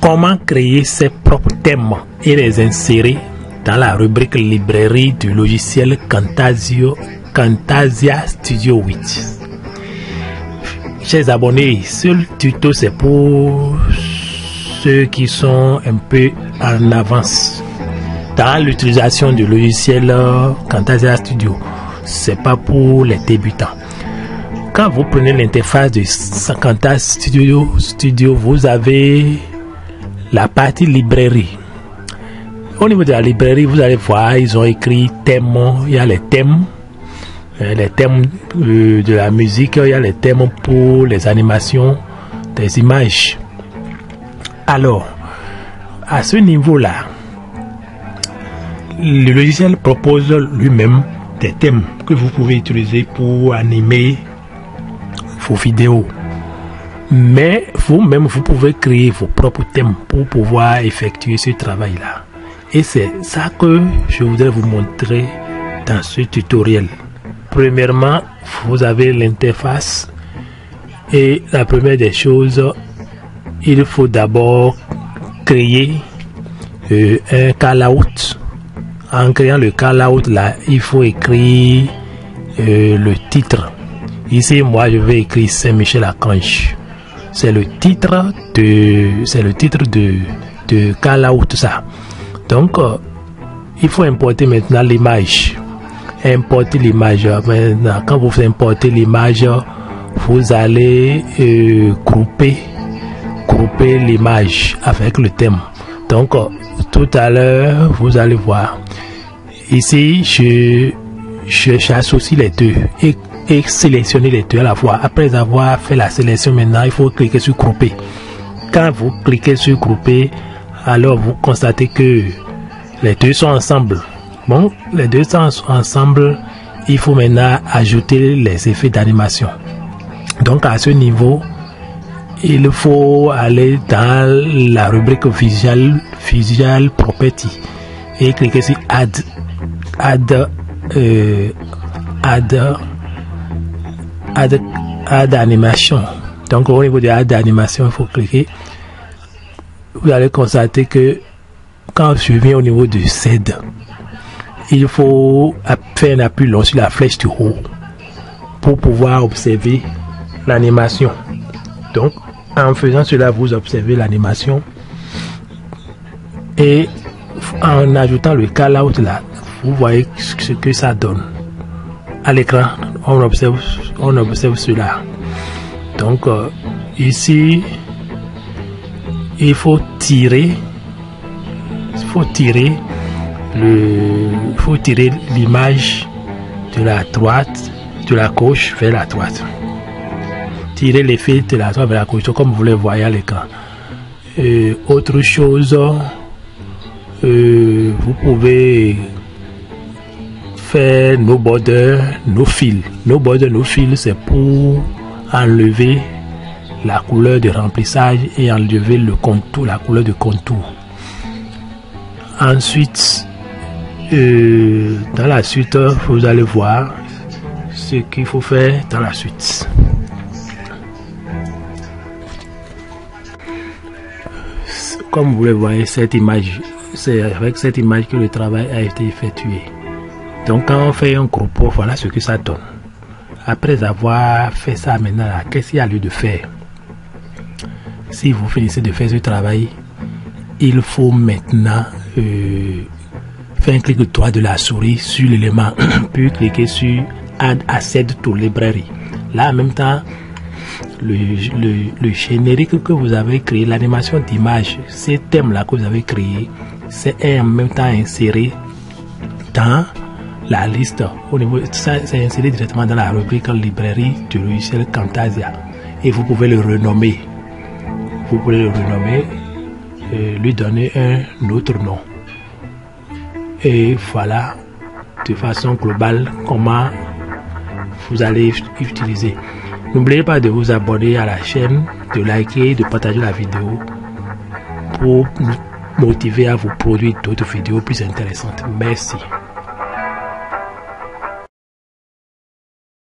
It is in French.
comment créer ses propres thèmes et les insérer dans la rubrique librairie du logiciel Camtasia Studio 8. Chers abonnés, ce tuto c'est pour ceux qui sont un peu en avance dans l'utilisation du logiciel Camtasia Studio. C'est pas pour les débutants. Quand vous prenez l'interface de Camtasia Studio, vous avez la partie librairie. Au niveau de la librairie, vous allez voir, ils ont écrit thèmes. Il y a les thèmes de la musique, il y a les thèmes pour les animations des images. Alors, à ce niveau-là, le logiciel propose lui-même des thèmes que vous pouvez utiliser pour animer vos vidéos. Mais vous-même, vous pouvez créer vos propres thèmes pour pouvoir effectuer ce travail-là. Et c'est ça que je voudrais vous montrer dans ce tutoriel. Premièrement, vous avez l'interface. Et la première des choses, il faut d'abord créer un callout. En créant le callout là, il faut écrire le titre. Ici, moi, je vais écrire Saint-Michel-Archange. C'est le titre de callout ça. Donc, il faut importer maintenant l'image. Importer l'image. Maintenant, quand vous importez l'image, vous allez grouper l'image avec le thème. Donc, tout à l'heure, vous allez voir. Ici, j'associe les deux et sélectionner les deux à la fois. Après avoir fait la sélection, maintenant, il faut cliquer sur grouper. Quand vous cliquez sur grouper, alors vous constatez que les deux sont ensemble. Bon, les deux sont ensemble. Il faut maintenant ajouter les effets d'animation. Donc à ce niveau, il faut aller dans la rubrique Visual Property et cliquer sur Add animation. Donc au niveau de Add animation, il faut cliquer. Vous allez constater que quand je viens au niveau du Z, il faut faire un appui long sur la flèche du haut pour pouvoir observer l'animation. Donc en faisant cela, vous observez l'animation et en ajoutant le callout là, vous voyez ce que ça donne à l'écran. On observe cela. Donc ici, il faut tirer l'image de la droite, de la gauche vers la droite. Tirer l'effet de la droite vers la gauche, comme vous le voyez à l'écran. Autre chose, vous pouvez faire no border, no fill. No border, no fill, c'est pour enlever la couleur de remplissage et enlever le contour, la couleur de contour. Ensuite, dans la suite, vous allez voir ce qu'il faut faire dans la suite. Comme vous le voyez, cette image, c'est avec cette image que le travail a été effectué. Donc quand on fait un groupe, voilà ce que ça donne. Après avoir fait ça maintenant, qu'est-ce qu'il y a lieu de faire? Si vous finissez de faire ce travail, il faut maintenant faire un clic droit de la souris sur l'élément, puis cliquer sur Add Asset to Library. Là, en même temps, le générique que vous avez créé, l'animation d'image, ces thèmes-là que vous avez créé, c'est en même temps inséré dans la liste. Au niveau, ça, c'est inséré directement dans la rubrique librairie du logiciel Camtasia. Et vous pouvez le renommer. Vous pouvez le renommer, lui donner un autre nom. Et voilà, de façon globale, comment vous allez utiliser. N'oubliez pas de vous abonner à la chaîne, de liker, de partager la vidéo pour nous motiver à vous produire d'autres vidéos plus intéressantes. Merci.